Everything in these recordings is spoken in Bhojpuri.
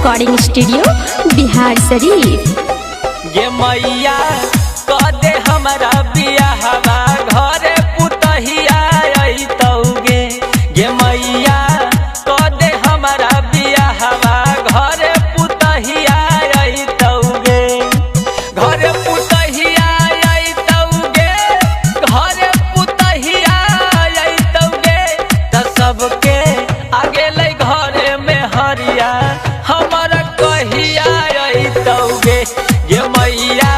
Recording studio Bihar Sharif. ये मैया कह दे हमारा बियाहवा घरे पुतहिया अइतौगे। ये मैया कह दे हमारा बियाहवा घरे पुतहिया अइतौगे। घरे पुतहिया अइतौगे, घरे पुतहिया अइतौगे। त सबके आगे ले घरे में हरिया हमारा कहिया अइतौगे। ये मैया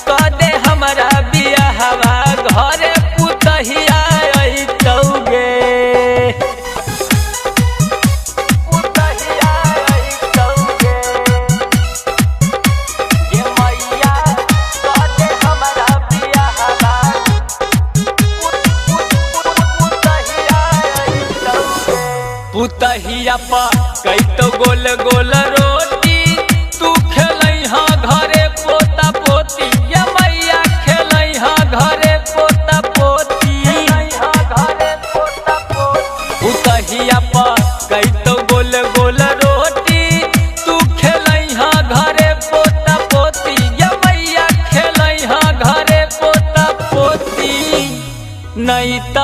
कह दे हमारा बियाहवा घरे पुतहिया अइतौगे। पुतहिया अइतौगे। ये मैया कह दे हमारा बियाहवा पुतहिया अइतौगे। पुतहिया पा कैतो गोल गोल रोटी तू खेलैहा घरे पोता पोती। ये मैया खेलैहा घरे पोता पोती। पुतहिया पा कैतो गोल गोल रोटी तू खेलैहा घरे पोता पोती। ये मैया खेलैहा घरे पोता पोती। नहीं त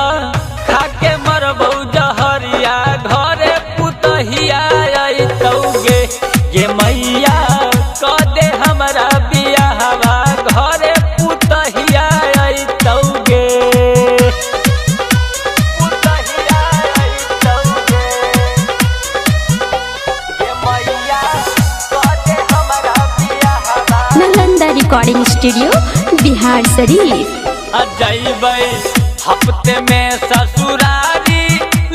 खाके मरबौ जहरिया घरे पुतहिया अइतौगे। ये मैया कह दे हमारा बियाहवा घरे पुतहिया अइतौगे। पुतहिया अइतौगे। ये मैया कह दे हमारा बियाहवा। Nalanda recording studio Bihar Sharif. अजैबै हफ्ते में ससुरारी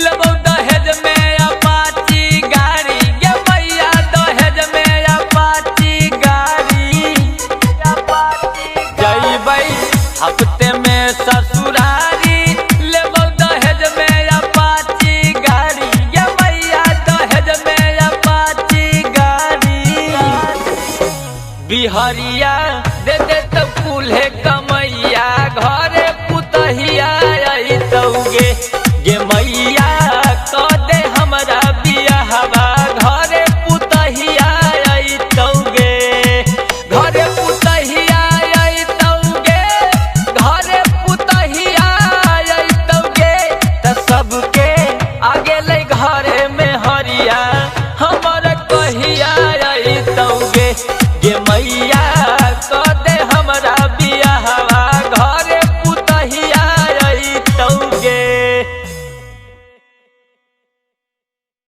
लेबौ दहेज में अपाची गाड़ी। ये मैया दहेज में अपाची गाड़ी। जैबै हफ्ते में